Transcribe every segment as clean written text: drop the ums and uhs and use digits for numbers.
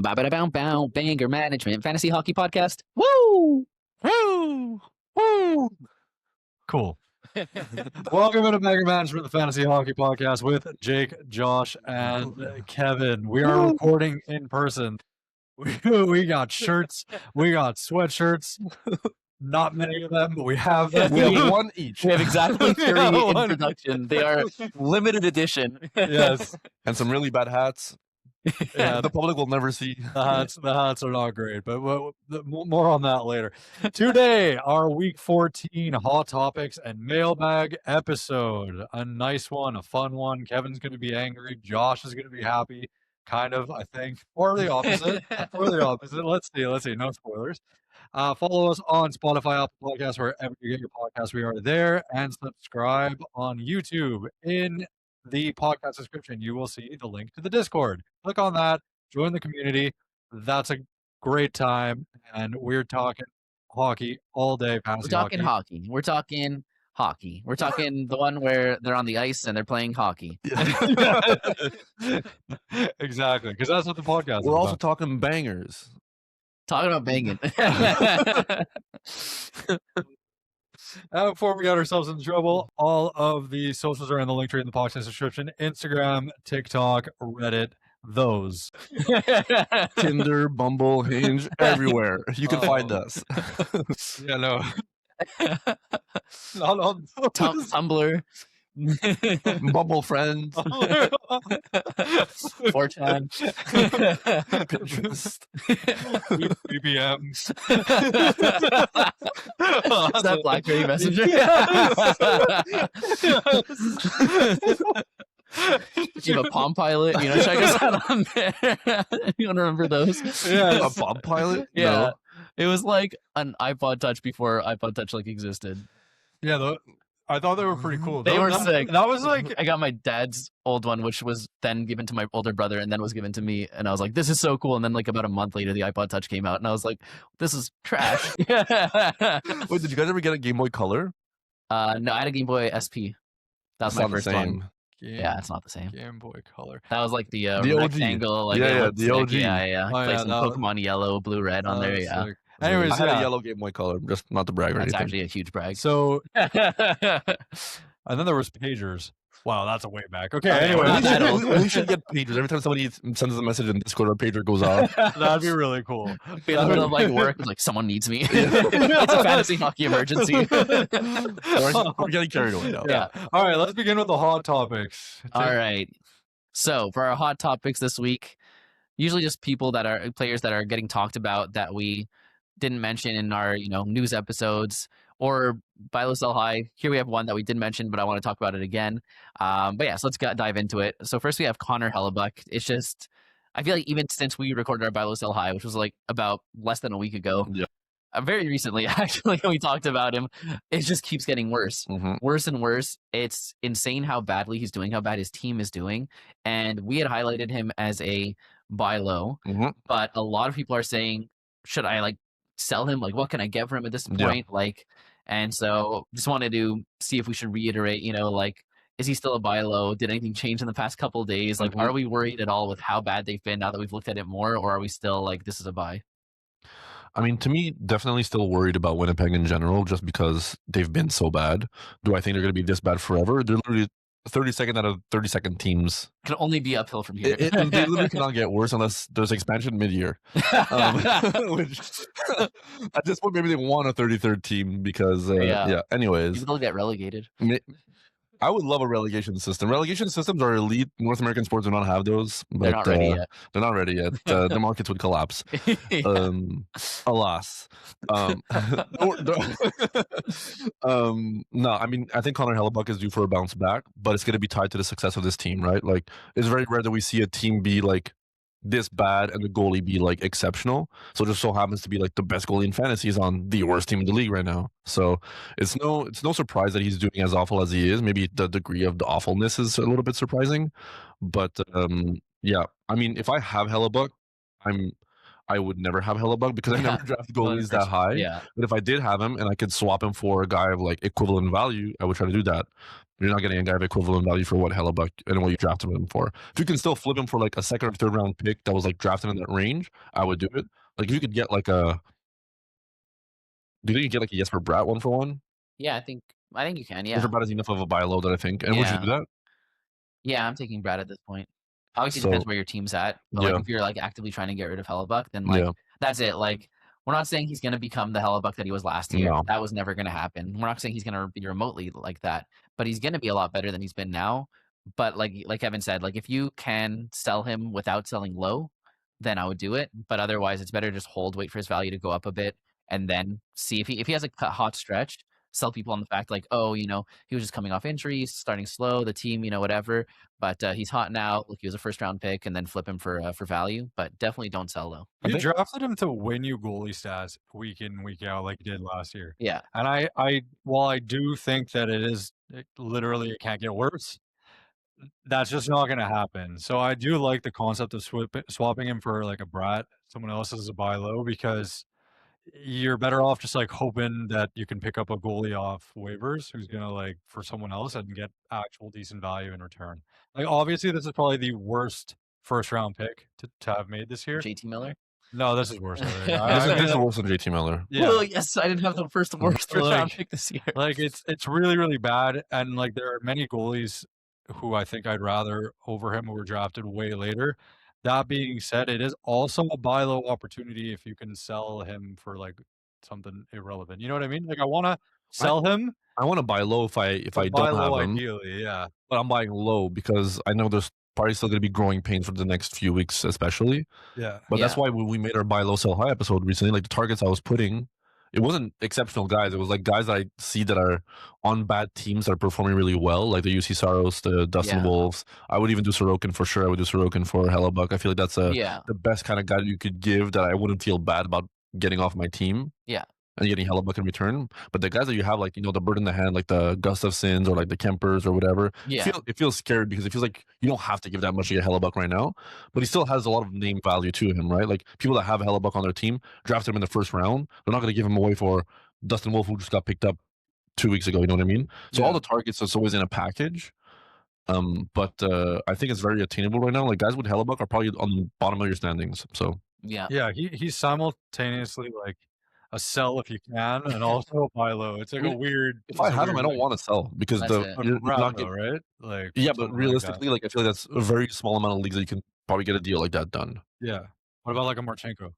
Bow, banger management, fantasy hockey podcast. Woo! Woo! Woo! Cool. Welcome to Banger Management, the fantasy hockey podcast with Jake, Josh, and Kevin. We are recording in person. We got shirts. We got sweatshirts. Not many of them, but we have them. We have one each. We have exactly 30 in one. production. They are limited edition. Yes. And some really bad hats. Yeah, The public will never see. the hats are not great, but more on that later. Today, our Week 14 Hot Topics and Mailbag episode. A nice one, a fun one. Kevin's going to be angry. Josh is going to be happy, kind of, I think. Or the opposite. Let's see. No spoilers. Follow us on Spotify, Apple Podcasts, wherever you get your podcasts. We are there. And subscribe on YouTube. In the podcast description, you will see the link to the Discord. Click on that, join the community. That's a great time, and we're talking hockey all day. We're talking hockey. We're talking hockey. We're talking the one where they're on the ice and they're playing hockey. Exactly, because that's what the podcast is We're also about. talking bangers. Talking about banging. Before we got ourselves in trouble, all of the socials are in the link tree in the podcast description. Instagram, TikTok, Reddit, those. Tinder, Bumble, Hinge, everywhere. You can find us. Yeah, no. Not on those. Tumblr. Bumble friends. 4chan. Pinterest. BBMs. Is that BlackBerry Messenger? You have a Palm Pilot, check us out on there. You want to remember those? Yeah, A Bob Pilot? Yeah. No. It was like an iPod Touch before iPod Touch existed. yeah. I thought they were pretty cool. They were sick. That was like, I got my dad's old one, which was then given to my older brother and then was given to me. And I was like, this is so cool. And then about a month later, the iPod Touch came out. And I was like, this is trash. Wait, did you guys ever get a Game Boy Color? No, I had a Game Boy SP. That was It's my not the first same. one. Yeah, it's not the same. Game Boy Color. That was like the OG. rectangle. Yeah, the OG. Yeah. Oh, Play yeah, some that was- Pokemon Yellow, Blue, Red on there. That's Yeah. sick. Anyways, I had yeah. a yellow Game Boy Color, just not to brag or That's anything. actually a huge brag. So, and then there was pagers. Wow, that's a way back. Okay, Okay, anyway, we're not that old. we should get pagers. Every time somebody sends us a message in Discord, our pager goes off. that'd be really cool. Be in the middle of work, it's like someone needs me. It's a fantasy hockey emergency. We're getting carried away now. Yeah. All right, let's begin with the hot topics. All right. So for our hot topics this week, usually just players that are getting talked about that we didn't mention in our news episodes or buy low sell high. Here we have one that we did mention, but I want to talk about it again. But yeah, so let's dive into it. So first we have Connor Hellebuyck. It's just I feel like even since we recorded our buy low sell high, which was about less than a week ago. Yeah. Very recently, actually, we talked about him. It just keeps getting worse. Mm-hmm. Worse and worse. It's insane how badly he's doing, how bad his team is doing. And we had highlighted him as a buy low, Mm-hmm. but a lot of people are saying, should I sell him? What can I get for him at this Yeah. point? And so just wanted to see if we should reiterate, is he still a buy low? Did anything change in the past couple of days? Mhm. Are we worried at all with how bad they've been now that we've looked at it more? Or are we still this is a buy? I mean, to me, definitely still worried about Winnipeg in general, just because they've been so bad. Do I think they're going to be this bad forever? They're literally 32nd out of 32nd teams. Can only be uphill from here. They literally cannot get worse unless there's expansion mid-year. Which at this point, maybe they want a 33rd team because, Yeah. Anyways, Maybe they'll get relegated. I would love a relegation system. Relegation systems are elite. North American sports do not have those. But, They're not ready yet. They're not ready yet. The markets would collapse. Yeah. Alas. No, I mean, I think Connor Hellebuyck is due for a bounce back, but it's going to be tied to the success of this team, right? It's very rare that we see a team be this bad and the goalie be exceptional. So it just so happens to be the best goalie in fantasy is on the worst team in the league right now. So it's no surprise that he's doing as awful as he is. Maybe the degree of the awfulness is a little bit surprising, but yeah, I mean, if I have Hellebuyck, I would never have Hellebuyck because I never draft goalies that high. Yeah. But if I did have him and I could swap him for a guy of like equivalent value, I would try to do that. You're not getting a guy of equivalent value for what Hellebuyck and what you drafted him for. If you can still flip him for like a second or third round pick that was like drafted in that range, I would do it. Like if you could get like a, do you think you get like a Jesper Bratt 1-for-1? Yeah, I think you can. Yeah. Jesper Bratt is enough of a buy low that I think. And would you Yeah. do that? Yeah, I'm taking Brad at this point. Obviously, it So- depends where your team's at. But like, Yeah. if you're like actively trying to get rid of Hellebuyck, then like Yeah. that's it. Like, we're not saying he's going to become the Hellebuyck that he was last year. No. That was never going to happen. We're not saying he's going to be remotely like that, but he's going to be a lot better than he's been now. But like Kevin said, like if you can sell him without selling low, then I would do it. But otherwise, it's better to just hold, wait for his value to go up a bit, and then see if he has a hot stretch. Sell people on the fact like, oh, you know, he was just coming off injuries, starting slow, the team, you know, whatever. But he's hot now. Look, he was a first round pick, and then flip him for value. But definitely don't sell low. You drafted him to win you goalie stats week in, week out, like you did last year. Yeah. And while I do think that literally it can't get worse, that's just not going to happen. So I do like the concept of swapping him for like a Brat, someone else as a buy low, because you're better off just like hoping that you can pick up a goalie off waivers who's going to like for someone else and get actual decent value in return. Like obviously this is probably the worst first round pick to have made this year. JT Miller. No, this is worse. This is worse than JT Miller. Yeah. Well, yes, I didn't have the worst first round pick this year. Like it's really, really bad. And like there are many goalies who I think I'd rather over him who were drafted way later. That being said, it is also a buy low opportunity if you can sell him for like something irrelevant. You know what I mean? Like I want to sell him. I want to buy low if I buy don't low have him. Ideally, yeah. But I'm buying low because I know there's probably still going to be growing pains for the next few weeks, especially. Yeah. But that's why when we made our buy low, sell high episode recently, like the targets I was putting, it wasn't exceptional guys. It was like guys that I see that are on bad teams that are performing really well, like the UC Saros, the Dustin Wolves. I would even do Sorokin for sure. I would do Sorokin for Hellebuyck. I feel like that's the best kind of guy that you could give that I wouldn't feel bad about getting off my team. Yeah. And getting Hellebuyck in return. But the guys that you have, like, you know, the bird in the hand, like the Gustafsons or like the Kempers or whatever, it feels scary because it feels like you don't have to give that much to get Hellebuyck right now. But he still has a lot of name value to him, right? Like people that have Hellebuyck on their team, drafted him in the first round, they're not going to give him away for Dustin Wolf, who just got picked up 2 weeks ago. You know what I mean? So all the targets, it's always in a package. But I think it's very attainable right now. Like guys with Hellebuyck are probably on the bottom of your standings. So yeah, he's simultaneously like a sell if you can, and also a buy low. It's like a weird. If I have him, I don't want to sell because you're not getting right. Like but realistically, like I feel like that's a very small amount of leagues that you can probably get a deal like that done. Yeah. What about like a Marchenko?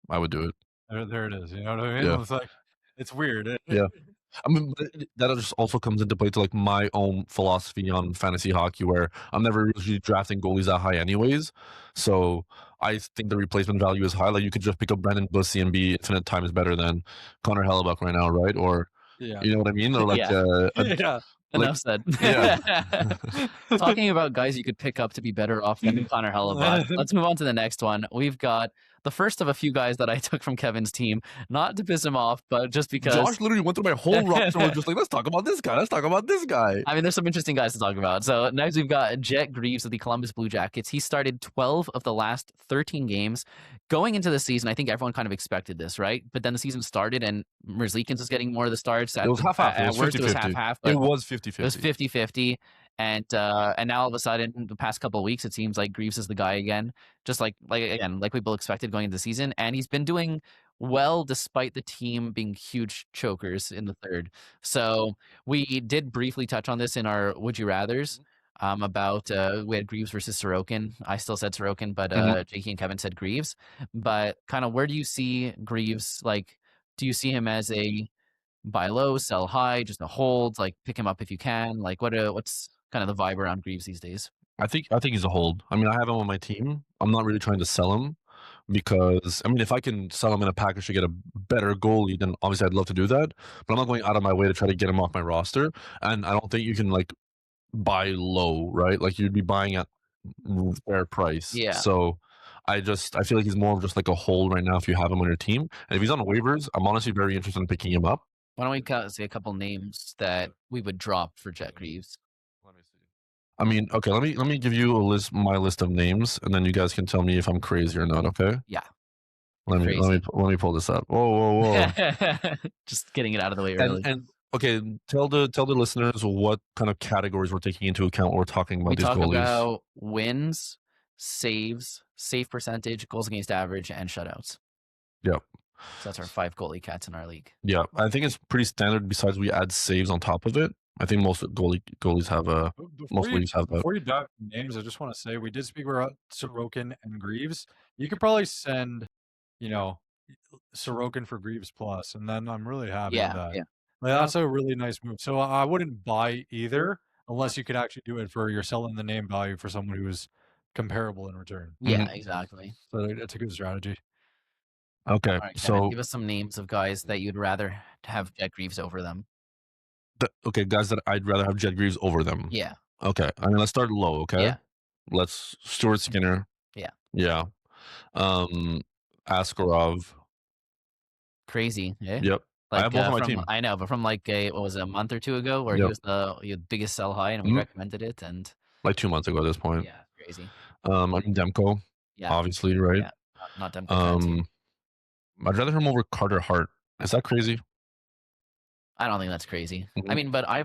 I would do it. There it is. You know what I mean? Yeah. It's like it's weird. Yeah. I mean, that just also comes into play to like my own philosophy on fantasy hockey, where I'm never usually drafting goalies that high, anyways. So I think the replacement value is high. Like you could just pick up Brandon Bussy and be infinite times better than Connor Hellebuyck right now, right? Or you know what I mean? Or like Enough said. Talking about guys you could pick up to be better off than Connor Hellebuyck. Let's move on to the next one. We've got the first of a few guys that I took from Kevin's team, not to piss him off, but just because Josh literally went through my whole roster and was just like, let's talk about this guy. Let's talk about this guy. I mean, there's some interesting guys to talk about. So next we've got Greaves of the Columbus Blue Jackets. He started 12 of the last 13 games. Going into the season, I think everyone kind of expected this, right? But then the season started and Merzlikins was getting more of the starts. It was half-half. At worst, it was half-half. It was 50-50. It was 50-50. And now all of a sudden, in the past couple of weeks, it seems like Greaves is the guy again, just like people expected going into the season. And he's been doing well despite the team being huge chokers in the third. So we did briefly touch on this in our Would You Rathers about we had Greaves versus Sorokin. I still said Sorokin, but Jakey and Kevin said Greaves. But kind of where do you see Greaves? Like, do you see him as a buy low, sell high, just a hold, like pick him up if you can? Like what's kind of the vibe around Greaves these days? I think he's a hold. I mean, I have him on my team. I'm not really trying to sell him because I mean, if I can sell him in a package to get a better goalie, then obviously I'd love to do that. But I'm not going out of my way to try to get him off my roster. And I don't think you can like buy low, right? Like you'd be buying at fair price. Yeah. So I feel like he's more of just like a hold right now if you have him on your team. And if he's on the waivers, I'm honestly very interested in picking him up. Why don't we say a couple names that we would drop for Greaves? Let me see. I mean, okay, let me give you my list of names, and then you guys can tell me if I'm crazy or not. Okay? Yeah. Let me pull this up. Whoa. Just getting it out of the way early. And okay, tell the listeners what kind of categories we're taking into account when we're talking about these goalies. We talk about wins, saves, save percentage, goals against average, and shutouts. Yep. So that's our 5 goalie cats in our league. Yeah, I think it's pretty standard. Besides, we add saves on top of it. I think most goalies have most leagues have that. Before you dive into names, I just want to say we did speak about Sorokin and Greaves. You could probably send, Sorokin for Greaves plus, and then I'm really happy with that. Yeah. Like, that's a really nice move. So I wouldn't buy either unless you could actually do it for you're selling the name value for someone who's comparable in return. Yeah, exactly. So it's a good strategy. Okay, Kevin, so give us some names of guys that you'd rather have Jet Greaves over them. Guys that I'd rather have Jet Greaves over them. Yeah. Okay, I mean, let's start low. Okay. Yeah. Let's Stuart Skinner. Yeah. Yeah. Askarov. Crazy. Eh? Yep. Like, I have both on my team. I know, but from like a month or two ago, where he was the biggest sell high, and we recommended it, and like 2 months ago at this point. Yeah, crazy. I mean Demko. Yeah. Obviously, right? Yeah. Not Demko. I'd rather him over Carter Hart. Is that crazy? I don't think that's crazy. I mean, but I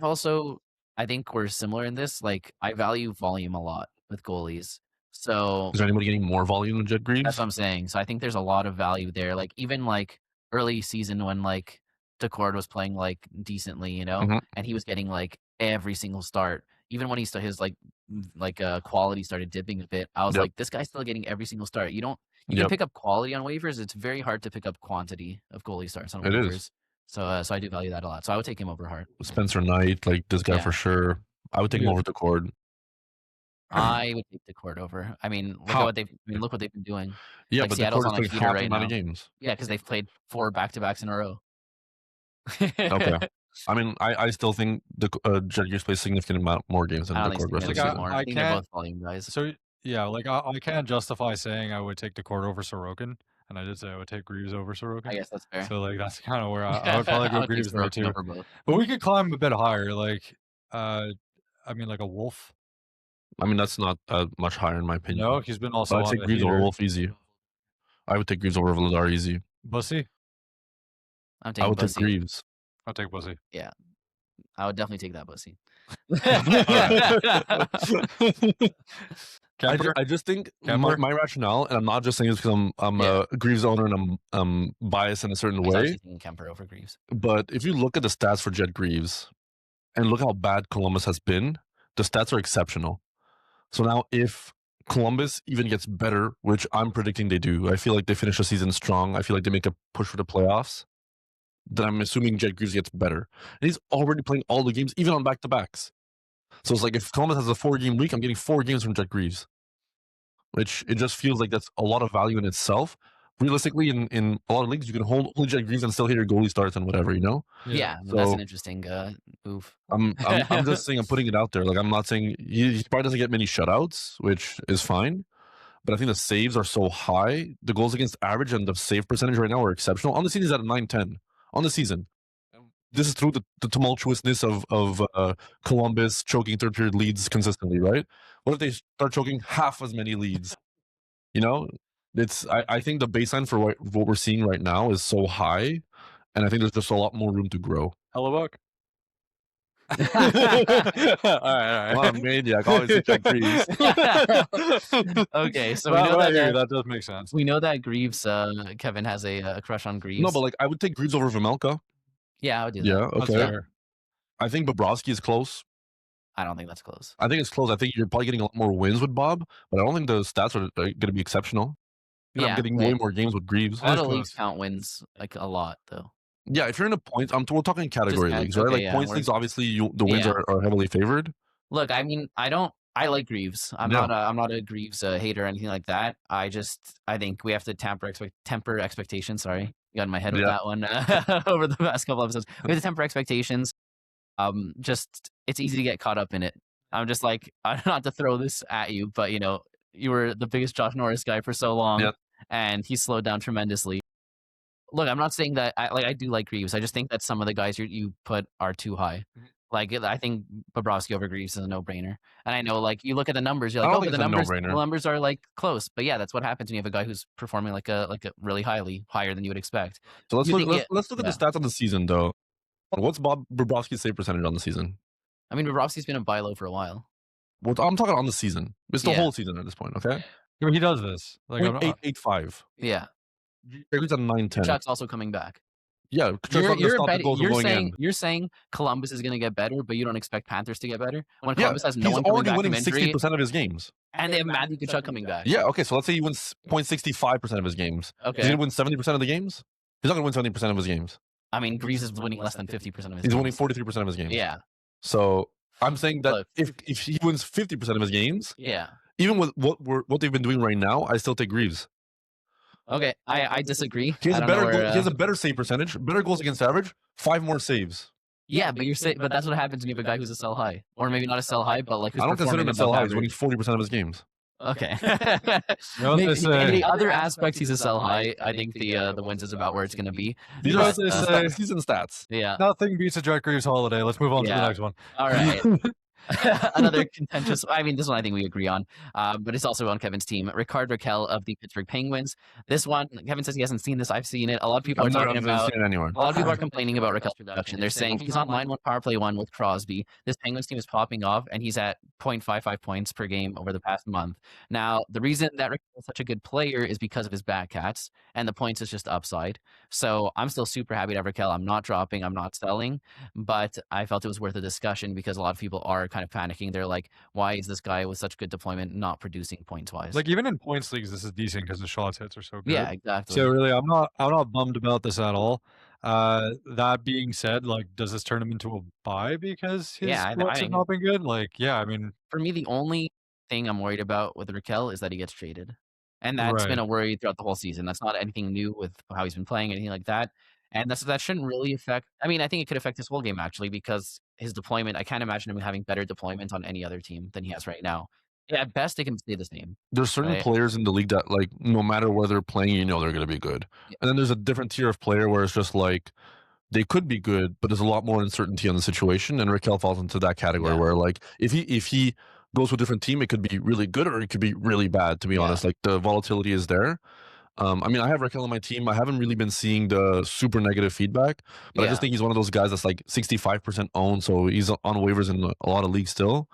think we're similar in this. Like, I value volume a lot with goalies. So is there anybody getting more volume than Jet Greaves? That's what I'm saying. So I think there's a lot of value there. Like, even like early season when like Decord was playing like decently, and he was getting like every single start. Even when his quality started dipping a bit, I was like, this guy's still getting every single start. You can pick up quality on waivers. It's very hard to pick up quantity of goalie starts on waivers. Is. So I do value that a lot. So I would take him over Hart. Spencer Knight, like this guy for sure. I would take him over Decord. I would take Decord over. I mean, look what they've been doing. Yeah, like, but Seattle's on like half the amount of games. Yeah, because they've played 4 back-to-backs in a row. Okay. I mean, I still think the Jet Greaves plays significant amount more games than Decord rest of the season. I think they're both volume guys. So yeah, like I can't justify saying I would take Decord over Sorokin, and I did say I would take Greaves over Sorokin. I guess that's fair. So like that's kind of where I would probably go Greaves there too. But we could climb a bit higher, like I mean, like a Wolf. I mean, that's not much higher in my opinion. No, he's been also. I'd take Greaves over Wolf easy. I would take Greaves over Vladar easy. Bussy. I would take Greaves. I'll take Bussy. Yeah, I would definitely take that Bussy. I just think my rationale, and I'm not just saying this because I'm a Greaves owner and I'm biased in a certain way. Thinking Kemper over Greaves. But if you look at the stats for Jet Greaves, and look how bad Columbus has been, the stats are exceptional. So now if Columbus even gets better, which I'm predicting they do, I feel like they finish the season strong. I feel like they make a push for the playoffs. Then I'm assuming Jet Greaves gets better. And he's already playing all the games, even on back-to-backs. So it's like if Columbus has a 4-game week, I'm getting 4 games from Jet Greaves. Which it just feels like that's a lot of value in itself. Realistically, in a lot of leagues, you can hold Jet Greaves and still hit your goalie starts and whatever, Yeah, so that's an interesting move. I'm just saying, I'm putting it out there. Like, I'm not saying he probably doesn't get many shutouts, which is fine. But I think the saves are so high. The goals against average and the save percentage right now are exceptional. On the season, he's at 9-10. On the season. This is through the tumultuousness of Columbus choking third period leads consistently, right? What if they start choking half as many leads? I think the baseline for what we're seeing right now is so high, and I think there's just a lot more room to grow. Hellebuyck. All right. Well, Maniac, always Jet Greaves. Okay, so we know that does make sense. We know that Greaves, Kevin has a crush on Greaves. No, but like I would take Greaves over Vejmelka. Yeah, I would do that. Yeah, okay. I think Bobrovsky is close. I don't think that's close. I think it's close. I think you're probably getting a lot more wins with Bob, but I don't think the stats are going to be exceptional. I'm getting way more games with Greaves. A lot of leagues count wins like a lot, though. Yeah, if you're in a points, we're talking category leagues, right? Like points leagues, obviously, the wins are heavily favored. Look, I mean, I like Greaves. I'm not a Greaves hater or anything like that. I think we have to temper expectations. Sorry, got in my head with that one over the past couple episodes. We have to temper expectations. It's easy to get caught up in it. I'm just like, not to throw this at you, but you were the biggest Josh Norris guy for so long, and he slowed down tremendously. Look, I'm not saying that I do like Greaves. I just think that some of the guys you put are too high. Like, I think Bobrovsky over Greaves is a no-brainer. And I know, like, you look at the numbers, you're I like, don't oh, but think the it's a no-brainer. numbers are like close. But yeah, that's what happens when you have a guy who's performing like a really higher than you would expect. So let's You look. think Let's look at the stats on the season, though. What's Bob Bobrovsky's save percentage on the season? I mean, Bobrovsky's been a buy low for a while. Well, I'm talking on the season. It's the Yeah. whole season at this point. Okay. He does this. Like, I'm not- 0.885. Yeah. Greaves at 910. Chuck's also coming back. Yeah, Kachuk's not gonna stop the goals from going in. You're saying Columbus is going to get better, but you don't expect Panthers to get better? When Yeah, Columbus has no he's one coming already back winning from injury, 60% of his games. and they have Matthew Tkachuk coming back. Yeah, okay, so let's say he wins 0.65% of his games. Okay. Is he going to win 70% of the games? He's not going to win 70% of his games. I mean, Greaves is winning less than 50% of his He's games. winning 43% of his games. Yeah. So I'm saying that Look. if he wins 50% of his games, Yeah. even with what they've been doing right now, I still take Greaves. Okay, I disagree. He has I a don't better know goal, where, he has a better save percentage, better goals against average, 5 more saves. Yeah, but but that's what happens when you have a guy who's a sell high, or maybe not a sell high, but like who's I don't consider him performing a sell above high. He's winning average. 40% of his games. Okay. You know what they say? In the other aspects, he's a sell high. I think the wins is about where it's going to be. These You know are what they say? season stats. Yeah. Nothing beats a Jack Greaves holiday. Let's move on to the Yeah. next one. All right. Another contentious. I mean, this one I think we agree on, but it's also on Kevin's team. Rickard Rakell of the Pittsburgh Penguins. This one, Kevin says he hasn't seen this. I've seen it. A lot of people are talking about. it anywhere. A lot of people are complaining about Rakell's production. They're saying he's on line 1 power play 1 with Crosby. This Penguins team is popping off, and he's at 0.55 points per game over the past month. Now, the reason that Rakell is such a good player is because of his backcats, and the points is just upside. So I'm still super happy to have Rakell. I'm not dropping. I'm not selling, but I felt it was worth a discussion because a lot of people are kind of panicking. They're like, why is this guy with such good deployment not producing points wise? Like, even in points leagues, this is decent because the shots hits are so good. Yeah, exactly. So really, I'm not bummed about this at all. That being said, like, does this turn him into a buy because his splits have not been good? Like, yeah, I mean, for me, the only thing I'm worried about with Rakell is that he gets traded. And that's been a worry throughout the whole season. That's not anything new with how he's been playing, anything like that. And that shouldn't really affect. I mean, I think it could affect his whole game actually, because his deployment. I can't imagine him having better deployment on any other team than he has right now. Yeah, at best, it can stay the same. There's certain players in the league that, like, no matter where they're playing, you know they're going to be good. Yeah. And then there's a different tier of player where it's just like they could be good, but there's a lot more uncertainty on the situation. And Rakell falls into that category where, like, if he goes to a different team, it could be really good or it could be really bad. To be honest, like the volatility is there. I mean, I have Rakell on my team. I haven't really been seeing the super negative feedback, but I just think he's one of those guys that's like 65% owned, so he's on waivers in a lot of leagues still.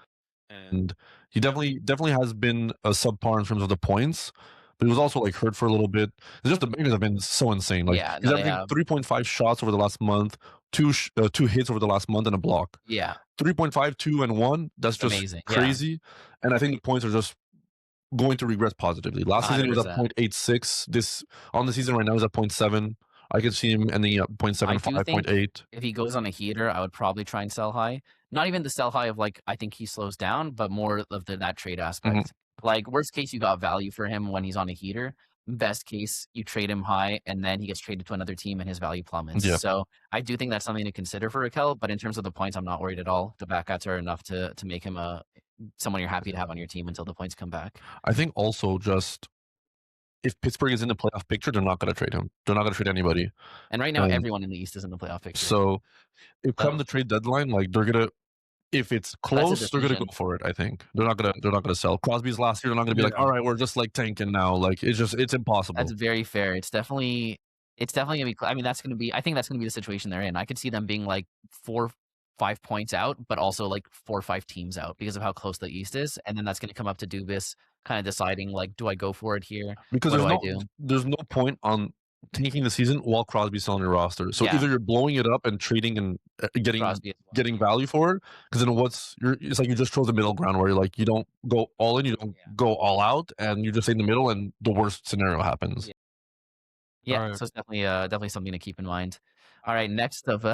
And he definitely has been a subpar in terms of the points, but he was also like hurt for a little bit. It's just the Penguins have been so insane. Like he's averaging 3.5 shots over the last month, two hits over the last month, and a block. Yeah, 3.5, 2, and 1. That's just amazing. crazy. And I think the points are just going to regress positively. Last season he was at 0.86. This on the season right now is at 0.7. I could see him ending at 0.75, 0.8. If he goes on a heater, I would probably try and sell high. Not even the sell high of like I think he slows down, but more of that trade aspect. Like worst case, you got value for him when he's on a heater. Best case, you trade him high, and then he gets traded to another team, and his value plummets. Yeah. So I do think that's something to consider for Rakell. But in terms of the points, I'm not worried at all. The backouts are enough to make him someone you're happy to have on your team until the points come back. I think also just if Pittsburgh is in the playoff picture, they're not going to trade him. They're not going to trade anybody. And right now, everyone in the East is in the playoff picture. So if come the trade deadline, like they're gonna, if it's close, they're gonna go for it. I think they're not gonna sell. Crosby's last year. They're not gonna be like, all right, we're just like tanking now. Like it's impossible. That's very fair. It's definitely gonna be. I mean, I think that's gonna be the situation they're in. I could see them being like 4-5 points out, but also like 4 or 5 teams out because of how close the East is, and then that's gonna come up to Dubas kind of deciding like, do I go for it here? Because there's no point on tanking the season while Crosby's still on your roster. So either you're blowing it up and trading and getting value for it, because then it's like you just chose the middle ground where you're like you don't go all in, you don't go all out, and you just stay in the middle, and the worst scenario happens. Yeah, so it's definitely something to keep in mind. All right, next of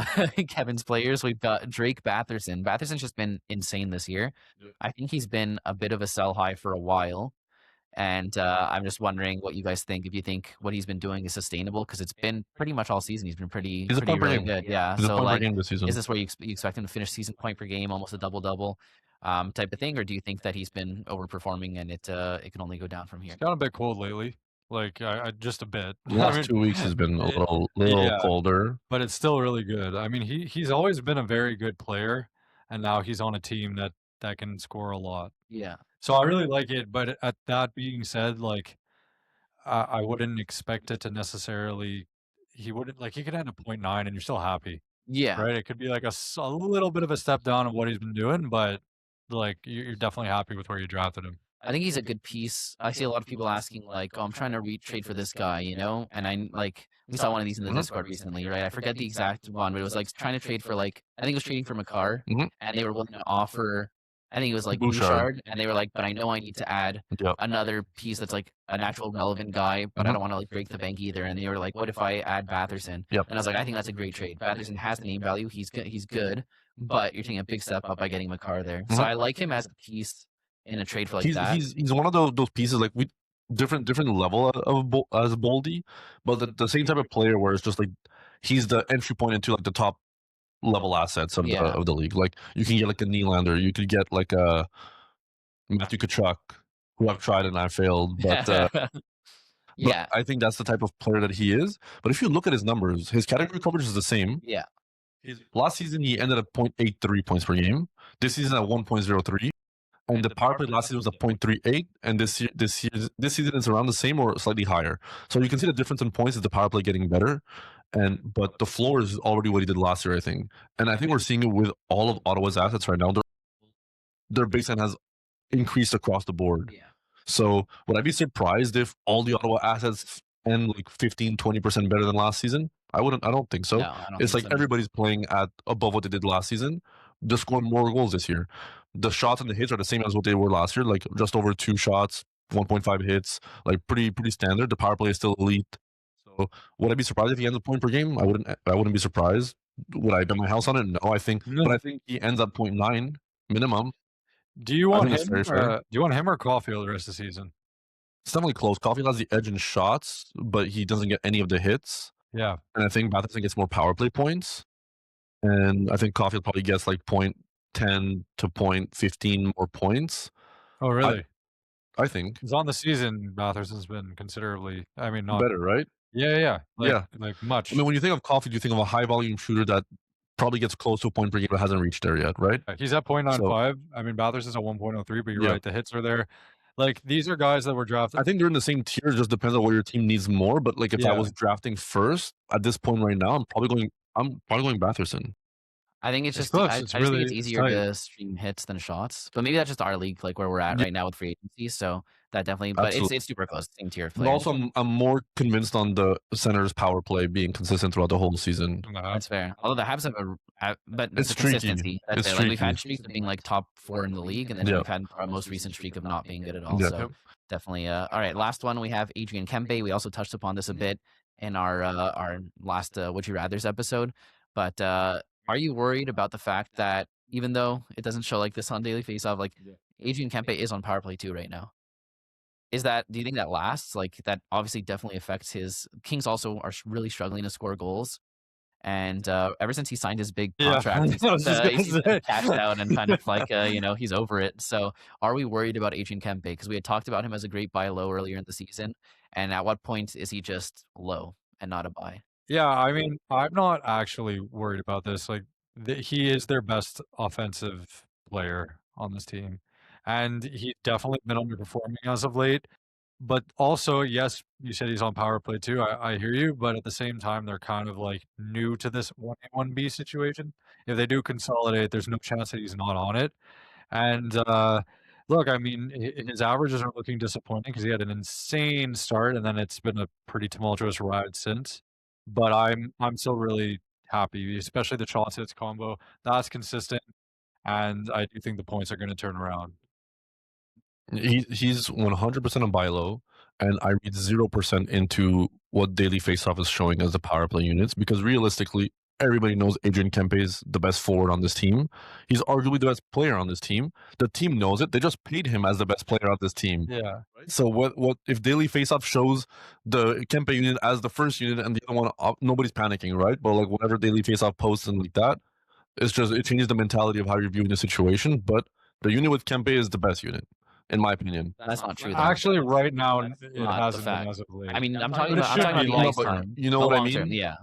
Kevin's players, we've got Drake Batherson. Batherson's just been insane this year. I think he's been a bit of a sell high for a while. And I'm just wondering what you guys think. If you think what he's been doing is sustainable, because it's been pretty much all season. He's been pretty really good. Yeah. He's so like, is this where you expect him to finish season point per game, almost a double type of thing, or do you think that he's been overperforming and it can only go down from here? It's gotten a bit cold lately. Like just a bit. The last 2 weeks has been a little colder, but it's still really good. I mean, he's always been a very good player. and now he's on a team that can score a lot. Yeah. So I really like it, but at that being said, like I wouldn't expect it to necessarily. He wouldn't like he could end at 0.9 and you're still happy, Yeah. right? It could be like a little bit of a step down of what he's been doing, but like you're definitely happy with where you drafted him. I think he's a good piece. I see a lot of people asking like, "Oh, I'm trying to trade for this guy," and I like we saw one of these in the Discord recently, right? I forget the exact one, but it was like trying to trade for like I think it was trading for Makar, and they were willing to offer. I think it was like Bouchard, and they were like, "But I know I need to add another piece that's like an actual relevant guy, but I don't want to like break the bank either." And they were like, "What if I add Batherson?" And I was like, "I think that's a great trade. Batherson has the name value. He's good, but you're taking a big step up by getting Makar there. So I like him as a piece." In a trade for like that, he's one of those pieces like we different level of as Boldy, but the same type of player where it's just like he's the entry point into like the top level assets of the league. Like you can get like a Nylander, you could get like a Matthew Tkachuk, who I've tried and I failed, but yeah, I think that's the type of player that he is. But if you look at his numbers, his category coverage is the same. Yeah, last season he ended at 0.83 points per game. This season at 1.03. And the power play last season was a 0.38, and this season is around the same or slightly higher. So you can see the difference in points is the power play getting better, but the floor is already what he did last year, I think. And I think we're seeing it with all of Ottawa's assets right now. Their baseline has increased across the board. Yeah. So would I be surprised if all the Ottawa assets end like 15-20% better than last season? I don't think so. No, I don't it's think like so. Everybody's playing at above what they did last season. They're scoring more goals this year. The shots and the hits are the same as what they were last year, like just over 2 shots, 1.5 hits, like pretty standard. The power play is still elite. So would I be surprised if he ends a point per game? I wouldn't be surprised. Would I bet my house on it? No, I think he ends at 0.9 minimum. Do you want him? Do you want him or Caulfield the rest of the season? It's definitely close. Caulfield has the edge in shots, but he doesn't get any of the hits. Yeah, and I think Batherson gets more power play points, and I think Caulfield probably gets like 0.10 to 0.15 more points. Oh, really? I think it's on the season. Batherson's been considerably. I mean, not better, right? Yeah, like much. I mean, when you think of Caulfield, you think of a high volume shooter that probably gets close to a point per game but hasn't reached there yet, right? He's at 0.95. I mean, Batherson's at 1.03, but you're right. The hits are there. Like, these are guys that were drafted. I think they're in the same tier. It just depends on what your team needs more. But like, if I was drafting first at this point right now, I'm probably going Batherson. I think it's just I just think it's easier to stream hits than shots. But maybe that's just our league, like where we're at right now with free agency. So that definitely, but it's super close, same tier of players. But also, I'm more convinced on the Senators' power play being consistent throughout the whole season. That's fair. Although the Habs have but it's the tricky. consistency. That's it. Like we've had streaks of being like top 4 in the league, and then we've had our most recent streak of not being good at all. So definitely. All right, last one we have Adrian Kempe. We also touched upon this a bit in our last Would You Rather's episode, but. Are you worried about the fact that even though it doesn't show like this on Daily Faceoff, like Adrian Kempe is on power play 2 right now? Do you think that lasts? Like that obviously definitely affects his Kings also are really struggling to score goals. And ever since he signed his big contract, he's cashed out and kind of like, he's over it. So are we worried about Adrian Kempe? Because we had talked about him as a great buy low earlier in the season. And at what point is he just low and not a buy? Yeah, I mean, I'm not actually worried about this. Like, he is their best offensive player on this team, and he's definitely been underperforming as of late. But also, yes, you said he's on power play too. I hear you, but at the same time, they're kind of like new to this 1A, 1B situation. If they do consolidate, there's no chance that he's not on it. And look, I mean, his averages are looking disappointing because he had an insane start, and then it's been a pretty tumultuous ride since. But I'm still really happy, especially the shots hits combo. That's consistent, and I do think the points are going to turn around. He's 100% a buy low, and I read 0% into what Daily Faceoff is showing as the power play units, because realistically, everybody knows Adrian Kempe is the best forward on this team. He's arguably the best player on this team. The team knows it. They just paid him as the best player on this team. Yeah. So what if Daily Faceoff shows the Kempe unit as the first unit and the other one, nobody's panicking, right? But like whatever Daily Faceoff posts and like that, it changes the mentality of how you're viewing the situation. But the unit with Kempe is the best unit, in my opinion. That's not true, though. Actually, right now, it hasn't been as of late. I mean, I'm talking about the ice time. You know what I mean? Yeah.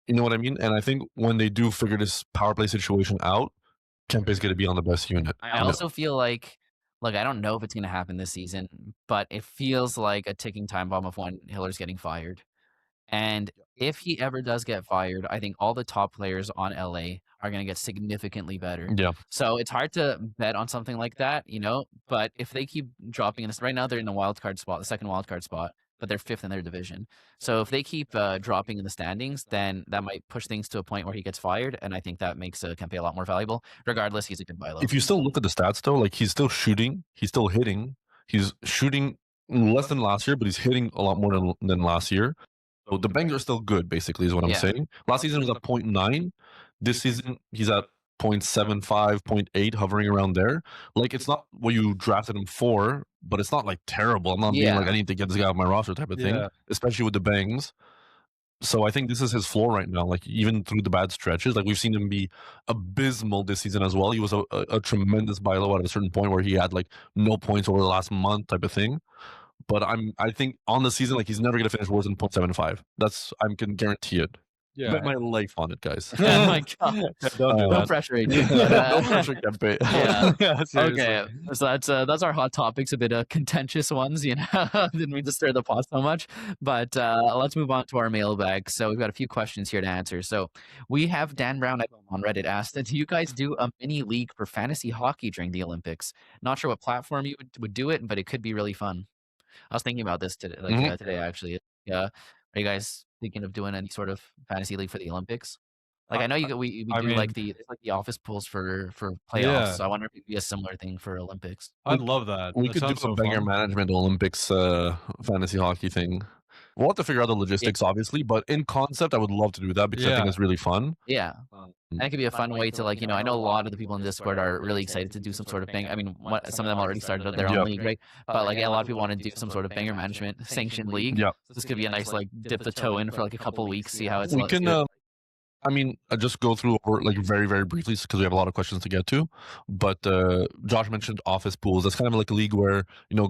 You know what I mean? And I think when they do figure this power play situation out, Kempe's going to be on the best unit. I also feel like, look, I don't know if it's going to happen this season, but it feels like a ticking time bomb of when Hiller's getting fired. And if he ever does get fired, I think all the top players on LA are going to get significantly better. Yeah. So it's hard to bet on something like that, but if they keep dropping in this, right now they're in the wild card spot, the second wild card spot, but they're 5th in their division. So if they keep dropping in the standings, then that might push things to a point where he gets fired. And I think that makes Kempe a lot more valuable. Regardless, he's a good buy low. If you still look at the stats though, like he's still shooting, he's still hitting, he's shooting less than last year, but he's hitting a lot more than last year. So the bangs are still good, basically, is what I'm saying. Last season was at 0.9. This season, he's at 0.75, 0.8, hovering around there. Like, it's not what you drafted him for, but it's not, like, terrible. I'm not being like, I need to get this guy off my roster type of thing, especially with the bangs. So I think this is his floor right now, like, even through the bad stretches. Like, we've seen him be abysmal this season as well. He was a tremendous buy low at a certain point where he had, like, no points over the last month type of thing. But I think on the season, like, he's never gonna finish worse than 0.75. I can guarantee it. Yeah. Bet my life on it, guys. Oh my god! Don't do No that. pressure, Adrian. No pressure, Kempe. Yeah. Seriously. Okay, so that's our hot topics, a bit of contentious ones. Didn't mean to stir the pot so much, but let's move on to our mailbag. So we've got a few questions here to answer. So we have Dan Brown on Reddit asked, "Do you guys do a mini league for fantasy hockey during the Olympics? Not sure what platform you would do it, but it could be really fun." I was thinking about this today, today actually. Yeah, are you guys thinking of doing any sort of fantasy league for the Olympics? Like, I know we do like the office pools for playoffs. Yeah. So I wonder if it'd be a similar thing for Olympics. I'd love that. We That could do sounds a so banger fun. management Olympics fantasy hockey thing. We'll have to figure out the logistics, obviously, but in concept, I would love to do that because I think it's really fun. Yeah. And it could be a fun way to, like, I know a lot of the people in Discord are really excited to do some sort of thing. I mean, some of them already started their own league, right? But like, a lot of people want to do some sort of banger management sanctioned league. Yeah. So this could be a nice, like, dip the toe in for like a couple of weeks, see how it's. We can. I mean, I just go through like very, very briefly because we have a lot of questions to get to. But Josh mentioned office pools. That's kind of like a league where,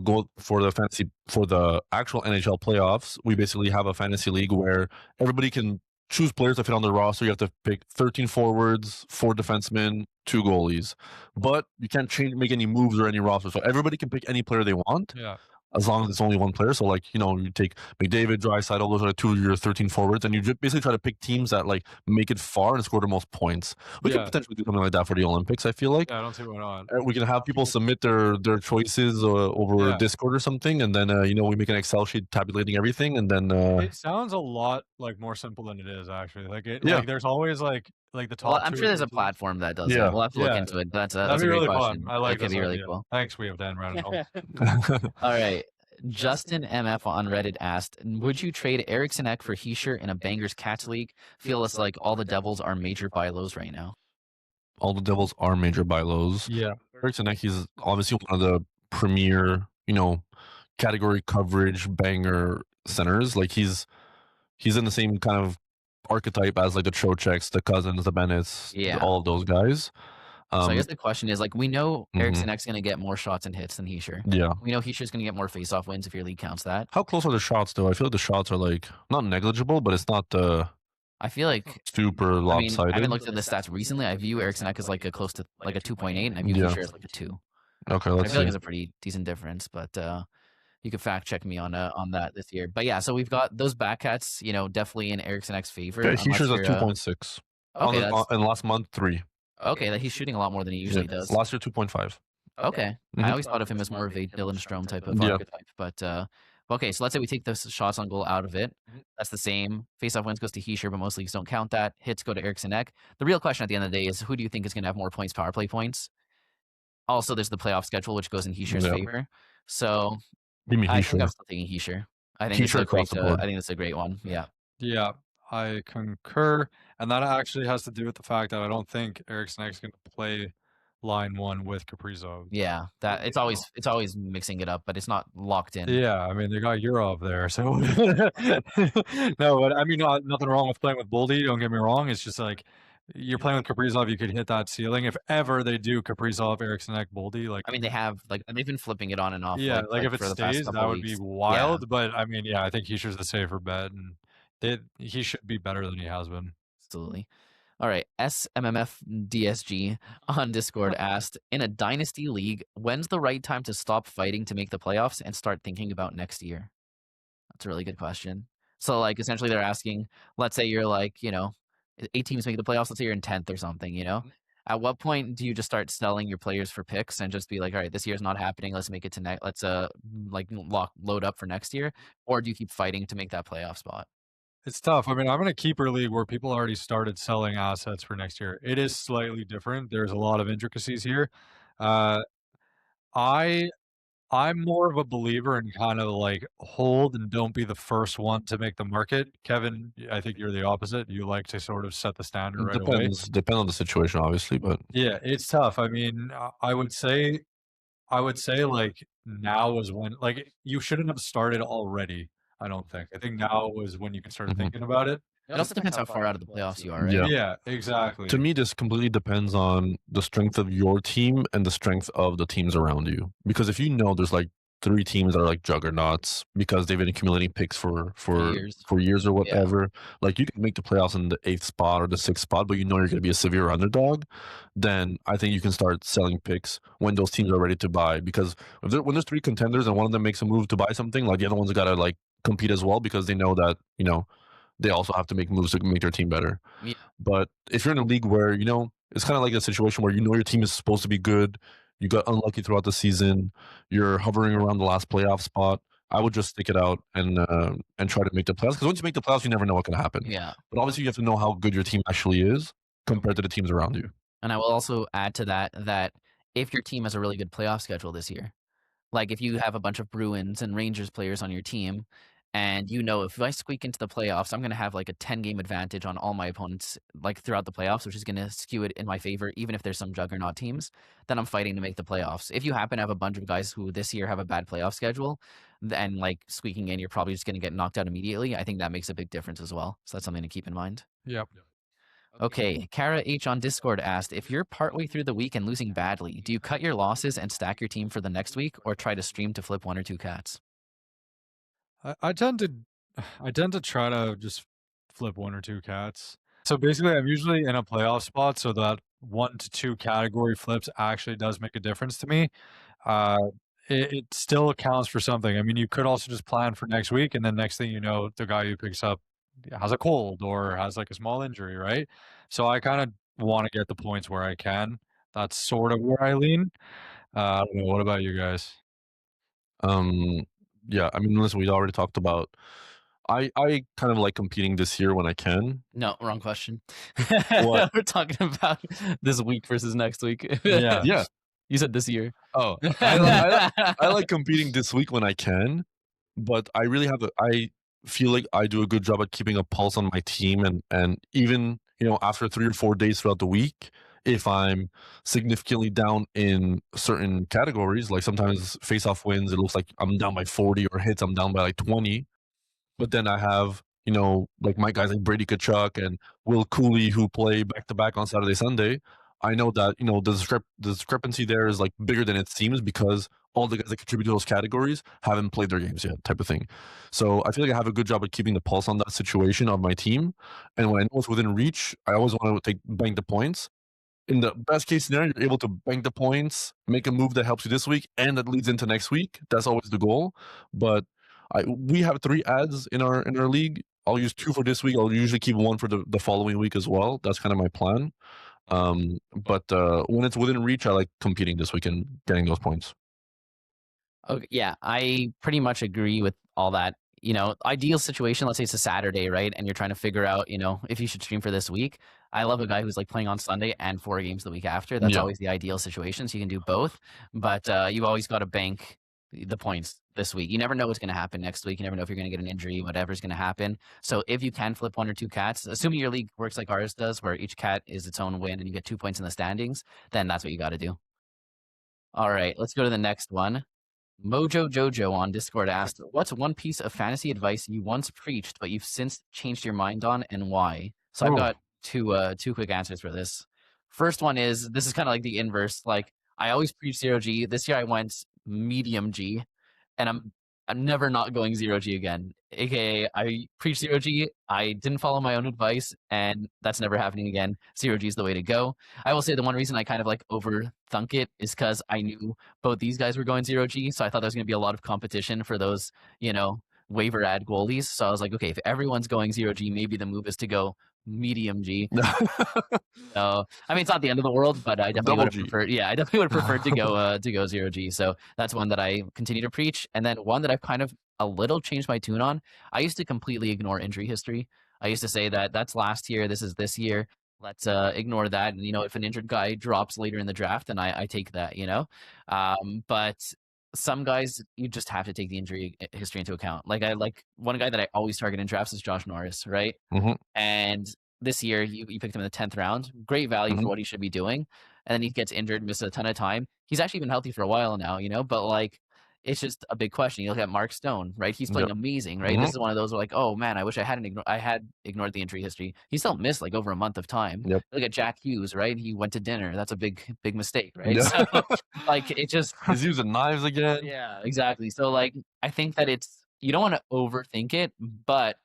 go for the actual NHL playoffs. We basically have a fantasy league where everybody can choose players to fit on the roster. You have to pick 13 forwards, 4 defensemen, 2 goalies. But you can't make any moves or any roster. So everybody can pick any player they want. Yeah. As long as it's only one player. So, like, you take McDavid, Draisaitl, those are 2 of your 13 forwards, and you just basically try to pick teams that, like, make it far and score the most points. We could potentially do something like that for the Olympics, I feel like. Yeah, I don't see why not. We can have people submit their choices over Discord or something, and then, we make an Excel sheet tabulating everything, and then... It sounds a lot, like, more simple than it is, actually. Like, like there's always, like the top. Well, I'm sure there's a platform that does it. We'll have to look into it. That's a That'd be great really question. fun. I like that. Could be really cool. Thanks, we have Dan Brown. All right. Justin MF on Reddit asked, "Would you trade Eriksson Ek for Hischier in a Bangers Cats league? Feel it's like all the Devils are major buy lows right now." All the Devils are major buy lows. Yeah. Eriksson Ek, he's obviously one of the premier, category coverage banger centers. Like, he's in the same kind of archetype as, like, the Trocheks, the Cousins, the Bennetts, all of those guys. So I guess the question is, like, we know Eriksson Ek's going to get more shots and hits than Hischier. Yeah. We know Hischier's going to get more face-off wins if your league counts that. How close are the shots, though? I feel like the shots are, like, not negligible, but it's not I feel like super lopsided. I haven't looked at the stats recently. I view Eriksson Ek as like a close to like a 2.8, and I view Hischier as like a 2. Okay, I let's see. feel like it's a pretty decent difference, but you could fact check me on that this year. But yeah, so we've got those back cats, definitely in Eriksson Ek's favor. Okay, Hischier's at 2.6. Okay, and last month 3. Okay, that he's shooting a lot more than he usually does. Last year 2.5. Okay, I always thought of him as more of a Dylan Strome type of archetype, but okay, so let's say we take the shots on goal out of it. That's the same. Face-off wins goes to Hischier, but most leagues don't count that. Hits go to Eriksson Ek. The real question at the end of the day is, who do you think is going to have more points, power play points? Also, there's the playoff schedule, which goes in Hischier's favor. So I think I'm still taking Hischier. I think it's a great one. Yeah. Yeah, I concur. And that actually has to do with the fact that I don't think Eriksson Ek is going to play line 1 with Kaprizov. Yeah, that it's always mixing it up, but it's not locked in. Yeah, I mean, they got Yurov there, so no, but I mean, nothing wrong with playing with Boldy. Don't get me wrong. It's just like, you're playing with Kaprizov, you could hit that ceiling if ever they do Kaprizov, Eriksson Ek, Boldy. Like, I mean, they've been flipping it on and off. Yeah, like if it stays, that would be wild. Yeah. But I mean, yeah, I think Hischier's the safer bet, and he should be better than he has been. Absolutely. All right, SMMFDSG on Discord asked, in a Dynasty league, when's the right time to stop fighting to make the playoffs and start thinking about next year? That's a really good question. So, like, essentially they're asking, let's say you're like, 8 teams make the playoffs, let's say you're in 10th or something, At what point do you just start selling your players for picks and just be like, all right, this year's not happening, let's make it to next, let's load up for next year? Or do you keep fighting to make that playoff spot? It's tough. I mean, I'm in a keeper league where people already started selling assets for next year. It is slightly different. There's a lot of intricacies here. Uh, I I'm more of a believer in kind of like hold and don't be the first one to make the market. Kevin, I think you're the opposite. You like to sort of set the standard right away. Depends on the situation, obviously, but Yeah, it's tough. I mean, I would say like now is when like you shouldn't have started already. I don't think. I think now is when you can start Mhm. thinking about it. It also depends how far out of the playoffs you are, right? Yeah. Yeah, exactly. to me, this completely depends on the strength of your team and the strength of the teams around you. Because if you know there's like 3 teams that are like juggernauts because they've been accumulating picks for years or whatever, like you can make the playoffs in the 8th spot or the 6th spot, but you know you're going to be a severe underdog, then I think you can start selling picks when those teams are ready to buy. Because when there's 3 contenders and one of them makes a move to buy something, like the other one's got to like compete as well because they know that, they also have to make moves to make their team better. Yeah. But if you're in a league where, it's kind of like a situation where your team is supposed to be good, you got unlucky throughout the season, you're hovering around the last playoff spot, I would just stick it out and try to make the playoffs. Because once you make the playoffs, you never know what can happen. Yeah. But obviously, you have to know how good your team actually is compared to the teams around you. And I will also add to that if your team has a really good playoff schedule this year, like if you have a bunch of Bruins and Rangers players on your team, and if I squeak into the playoffs, I'm going to have like a 10-game advantage on all my opponents, like throughout the playoffs, which is going to skew it in my favor, even if there's some juggernaut teams, then I'm fighting to make the playoffs. If you happen to have a bunch of guys who this year have a bad playoff schedule, then like squeaking in, you're probably just going to get knocked out immediately. I think that makes a big difference as well. So that's something to keep in mind. Yep. Okay, Kara H on Discord asked, if you're partway through the week and losing badly, do you cut your losses and stack your team for the next week, or try to stream to flip 1 or 2 cats? I tend to try to just flip 1 or 2 cats. So basically, I'm usually in a playoff spot, so that 1 to 2 category flips actually does make a difference to me. It still accounts for something. I mean, you could also just plan for next week, and then next thing you know, the guy who picks up has a cold or has like a small injury, right? So I kind of want to get the points where I can. That's sort of where I lean. I don't know. What about you guys? Yeah, I mean, listen, we already talked about. I kind of like competing this year when I can. No, wrong question. What? We're talking about this week versus next week. Yeah. Yeah. You said this year. Oh, I like competing this week when I can, but I feel like I do a good job at keeping a pulse on my team, and even after 3 or 4 days throughout the week, if I'm significantly down in certain categories, like sometimes face-off wins, it looks like I'm down by 40, or hits I'm down by like 20, but then I have like my guys like Brady Kachuk and Will Cooley who play back to back on Saturday, Sunday. I know that the discrepancy there is like bigger than it seems because all the guys that contribute to those categories haven't played their games yet, type of thing. So I feel like I have a good job at keeping the pulse on that situation of my team, and when I know it's within reach, I always want to bank the points. In the best case scenario, you're able to bank the points, make a move that helps you this week, and that leads into next week. That's always the goal. But we have 3 ads in our league. I'll use 2 for this week. I'll usually keep 1 for the following week as well. That's kind of my plan. But when it's within reach, I like competing this week and getting those points. Okay, yeah, I pretty much agree with all that. Ideal situation, let's say it's a Saturday, right? And you're trying to figure out, if you should stream for this week. I love a guy who's like playing on Sunday and 4 games the week after. That's Yeah. always the ideal situation. So you can do both, but you always got to bank the points this week. You never know what's going to happen next week. You never know if you're going to get an injury, whatever's going to happen. So if you can flip 1 or 2 cats, assuming your league works like ours does, where each cat is its own win and you get 2 points in the standings, then that's what you got to do. All right, let's go to the next one. Mojo Jojo on Discord asked, what's one piece of fantasy advice you once preached, but you've since changed your mind on, and why? So I've got two quick answers for this. First one is, this is kind of like the inverse. Like, I always preach 0G. This year I went medium G, and I'm I'm never not going 0G again. AKA, I preach 0G. I didn't follow my own advice, and that's never happening again. 0G is the way to go. I will say the one reason I kind of like overthunk it is because I knew both these guys were going 0G, so I thought there was going to be a lot of competition for those, waiver ad goalies. So I was like, okay, if everyone's going 0G, maybe the move is to go medium G. So I mean, it's not the end of the world, but I definitely would have preferred. Yeah, I definitely would have preferred to go 0G. So that's one that I continue to preach, and then one that I've kind of a little changed my tune on. I used to completely ignore injury history. I used to say that that's last year, this is this year. Let's ignore that. And if an injured guy drops later in the draft, then I take that. But some guys you just have to take the injury history into account. Like one guy that I always target in drafts is Josh Norris, right? Mm-hmm. And this year you picked him in the 10th round. Great value for what he should be doing. And then he gets injured, misses a ton of time. He's actually been healthy for a while now, but like it's just a big question. You look at Mark Stone, right? He's playing amazing, right? This is one of those where like, oh man, I wish I had ignored the injury history. He still missed like over a month of time. Yep. Look at Jack Hughes, right? He went to dinner. That's a big mistake, right? So like it just he's using knives again. Yeah, exactly. So like I think that you don't want to overthink it, but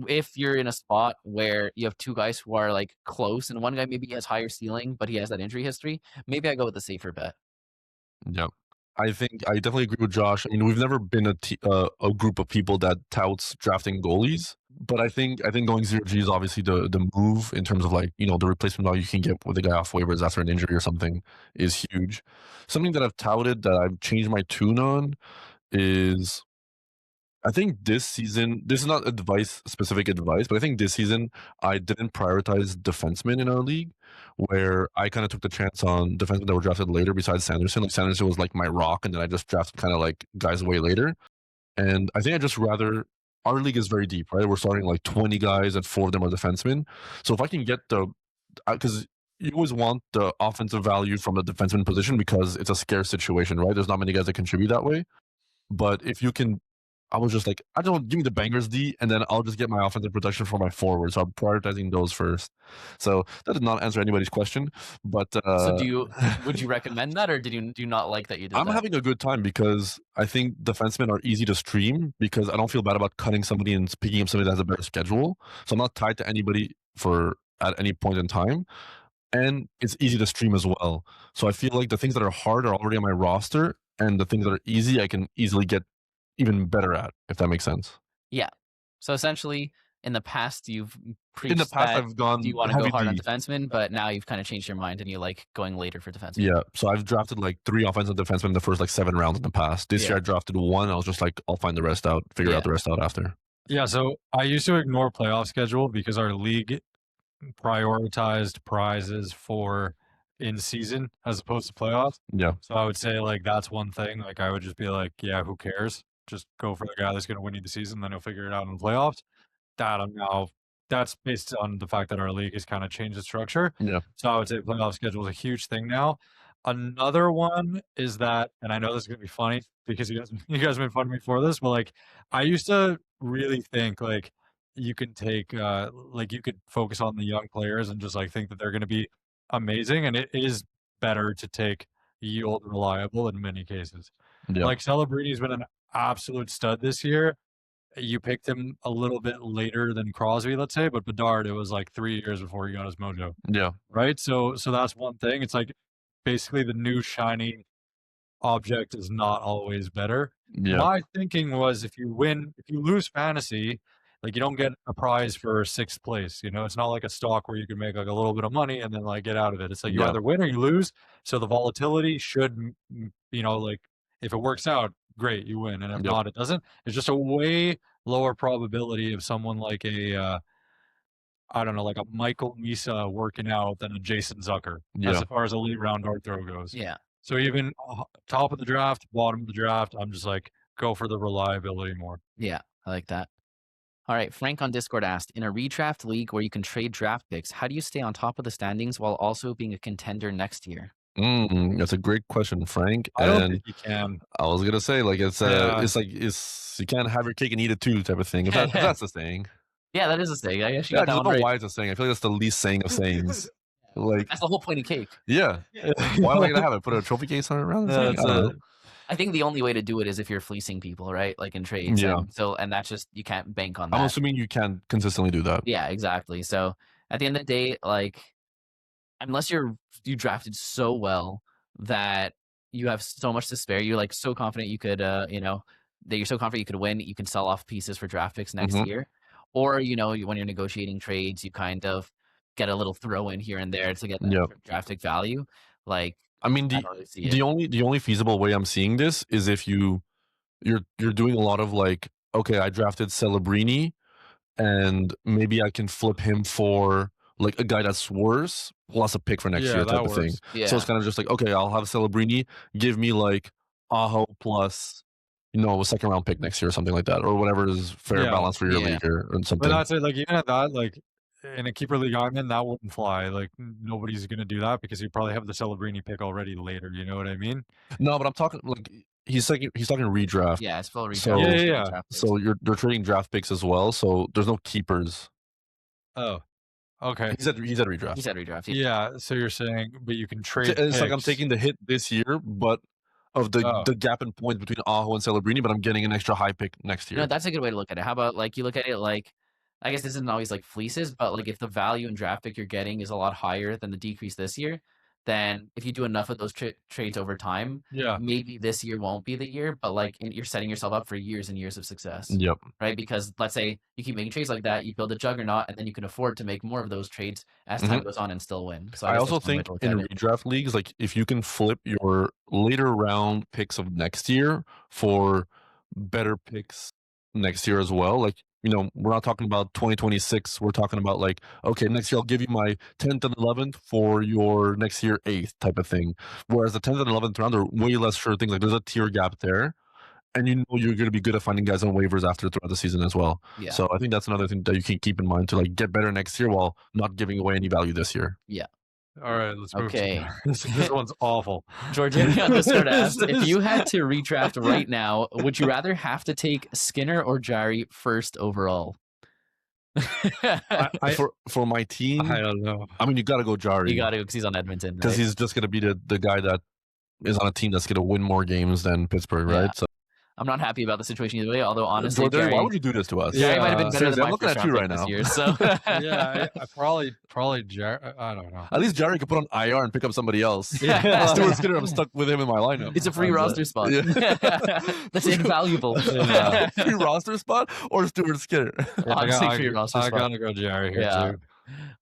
if you're in a spot where you have two guys who are like close and one guy maybe has higher ceiling, but he has that injury history, maybe I go with the safer bet. Yep. I think I definitely agree with Josh. I mean, we've never been a group of people that touts drafting goalies, but I think going 0G is obviously the move in terms of like, the replacement value you can get with a guy off waivers after an injury or something is huge. Something that I've touted that I've changed my tune on is I think this season, this is not specific advice, but I think this season I didn't prioritize defensemen in our league, where I kind of took the chance on defensemen that were drafted later besides Sanderson. Like Sanderson was like my rock, and then I just drafted kind of like guys way later. And I think our league is very deep, right? We're starting like 20 guys and 4 of them are defensemen. So if I can get because you always want the offensive value from the defenseman position because it's a scarce situation, right? There's not many guys that contribute that way. But if you can, I was just like, I don't give me the bangers D, and then I'll just get my offensive protection for my forwards. So I'm prioritizing those first. So that did not answer anybody's question, but so would you recommend that, or do you not like that you did? I'm having a good time because I think defensemen are easy to stream because I don't feel bad about cutting somebody and picking up somebody that has a better schedule. So I'm not tied to anybody at any point in time, and it's easy to stream as well. So I feel like the things that are hard are already on my roster, and the things that are easy I can easily get even better at, if that makes sense. Yeah. So essentially, in the past, I've gone. Do you want to go hard on defensemen? But now you've kind of changed your mind and you like going later for defensemen. Yeah. So I've drafted like 3 offensive defensemen in the first like 7 rounds in the past. This year I drafted 1. I was just like, I'll find the rest out, figure out the rest out after. Yeah. So I used to ignore playoff schedule because our league prioritized prizes for in season as opposed to playoffs. Yeah. So I would say like that's one thing. Like I would just be like, yeah, who cares? Just go for the guy that's going to win you the season, then he'll figure it out in the playoffs. That's based on the fact that our league has kind of changed the structure. Yeah. So I would say playoff schedule is a huge thing now. Another one is that, and I know this is going to be funny because you guys have been funny for this, but like I used to really think like you can take like you could focus on the young players and just like think that they're going to be amazing, and it is better to take yield reliable in many cases. Yeah. Like Celebrini's been an absolute stud this year. You picked him a little bit later than Crosby, let's say, but Bedard, it was like 3 years before he got his mojo. Yeah. Right? So that's one thing. It's like basically the new shiny object is not always better. Yeah. My thinking was if you lose fantasy, like you don't get a prize for 6th place. It's not like a stock where you can make like a little bit of money and then like get out of it. It's like you either win or you lose. So the volatility should, like if it works out, great, you win. And if not, it doesn't. It's just a way lower probability of someone like a Michael Misa working out than a Jason Zucker as far as a late round dart throw goes. Yeah. So even top of the draft, bottom of the draft, I'm just like, go for the reliability more. Yeah, I like that. All right, Frank on Discord asked, in a redraft league where you can trade draft picks, how do you stay on top of the standings while also being a contender next year? That's a great question, Frank. I don't think you can. I was gonna say like it's you can't have your cake and eat it too type of thing. If that's the saying. Yeah, that is a saying. I actually got that I don't know why it's a saying. I feel like that's the least saying of sayings. Like that's the whole point of cake. Yeah. Why am I gonna have it? Put a trophy case on it around? I think the only way to do it is if you're fleecing people, right? Like in trades. Yeah. And that's just, you can't bank on that. I'm assuming you can consistently do that. Yeah, exactly. So at the end of the day, like, unless you drafted so well that you have so much to spare, you're like so confident you could, that you're so confident you could win, you can sell off pieces for draft picks next year. Or, when you're negotiating trades, you kind of get a little throw in here and there to get that draft pick value. Like, I mean, the only feasible way I'm seeing this is if you're doing a lot of like, okay, I drafted Celebrini, and maybe I can flip him for like a guy that's worse plus a pick for next year type of thing. Yeah. So it's kind of just like, okay, I'll have Celebrini, give me like Aho plus, a second round pick next year or something like that, or whatever is fair balance for your league or something. But that's it. Like even at that, like in a keeper league I'm in, that wouldn't fly. Like nobody's gonna do that because you probably have the Celebrini pick already later. You know what I mean? No, but I'm talking like he's talking redraft. Yeah, it's full redraft. So, yeah. So you're trading draft picks as well. So there's no keepers. Oh, okay. He's at redraft. He's at redraft. Yeah. So you're saying, but you can trade. It's like I'm taking the hit this year, but of the gap in points between Aho and Celebrini, but I'm getting an extra high pick next year. No, that's a good way to look at it. How about like you look at it like, I guess this isn't always like fleeces, but like if the value in draft pick you're getting is a lot higher than the decrease this year, then if you do enough of those trades over time, maybe this year won't be the year, but like you're setting yourself up for years and years of success. Yep. Right? Because let's say you keep making trades like that, you build a juggernaut, and then you can afford to make more of those trades as time goes on and still win. So I also think in redraft leagues, like if you can flip your later round picks of next year for better picks next year as well, like, we're not talking about 2026. We're talking about like, okay, next year I'll give you my 10th and 11th for your next year 8th type of thing. Whereas the 10th and 11th round are way less sure things. Like there's a tier gap there, and you're going to be good at finding guys on waivers throughout the season as well. Yeah. So I think that's another thing that you can keep in mind to like get better next year while not giving away any value this year. Yeah. All right, let's move. Okay. This one's awful. Georgiani on this one asked, if you had to redraft right now, would you rather have to take Skinner or Jarry first overall? For my team, I don't know. I mean, you got to go Jarry. You got to, because he's on Edmonton. Because he's just going to be the guy that is on a team that's going to win more games than Pittsburgh, right? So I'm not happy about the situation either way, although honestly, Jordan, why would you do this to us? Jarry might have been better than I'm looking at you right now. Year, so. I probably Jarry. I don't know. At least Jarry could put on IR and pick up somebody else. Stuart Skinner, I'm stuck with him in my lineup. It's a free roster spot. That's invaluable. Free roster spot or Stuart Skinner? Honestly, free roster spot. I gotta go Jarry here too.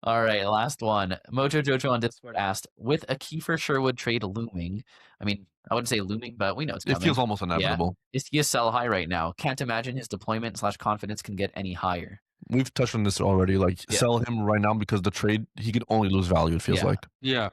All right, last one. Mojo Jojo on Discord asked, with a Kiefer Sherwood trade looming, I mean, I wouldn't say looming, but we know it's coming. It feels almost inevitable. Is he a sell high right now? Can't imagine his deployment / confidence can get any higher. We've touched on this already. Like, sell him right now because the trade, he can only lose value, it feels like. Yeah,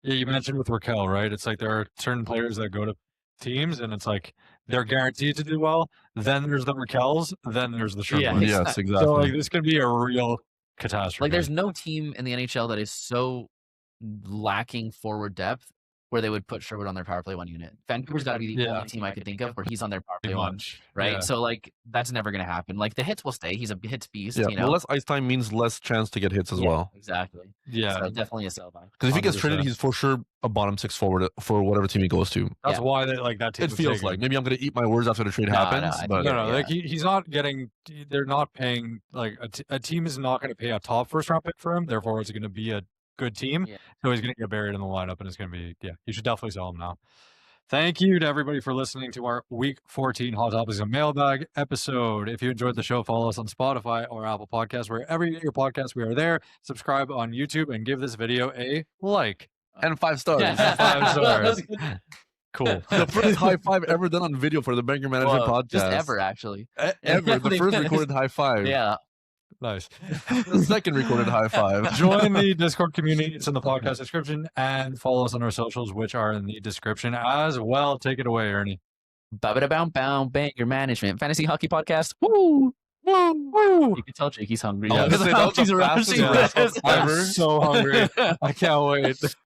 you mentioned with Rakell, right? It's like there are certain players that go to teams and it's like they're guaranteed to do well. Then there's the Rakells, then there's the Sherwood. Yes, exactly. So like this could be a real catastrophe. Like there's no team in the NHL that is so lacking forward depth where they would put Sherwood on their power play 1 unit. Vancouver's got to be the only team I could think of where he's on their power play 1, right? Yeah. So like that's never going to happen. Like the hits will stay. He's a hits beast. Yeah, well, less ice time means less chance to get hits as well. Exactly. Yeah, so definitely a sell buy. Because if he gets traded, he's for sure a bottom 6 forward for whatever team he goes to. That's why they like that. It feels like maybe I'm going to eat my words after the trade happens. But no, like he's not getting. They're not paying like a team is not going to pay a top first round pick for him. Therefore, it's going to be a good team. So he's going to get buried in the lineup, and it's going to be you should definitely sell him now. Thank you to everybody for listening to our Week 14 Hot Topics and Mailbag episode. If you enjoyed the show, follow us on Spotify or Apple Podcasts. Wherever you get your podcasts, we are there. Subscribe on YouTube and give this video a like. And 5 stars. 5 stars. Cool. The first high five ever done on video for the Banker Manager podcast. Just ever, actually. Ever. The first recorded high five. Yeah. Nice. The second recorded high five. Join the Discord community. It's in the podcast description. And follow us on our socials, which are in the description as well. Take it away, Ernie. Ba-ba-da-bound-bound, Banker Management, Fantasy Hockey Podcast. Woo! Woo! Woo! You can tell Jakey's hungry. I'm so hungry. I can't wait.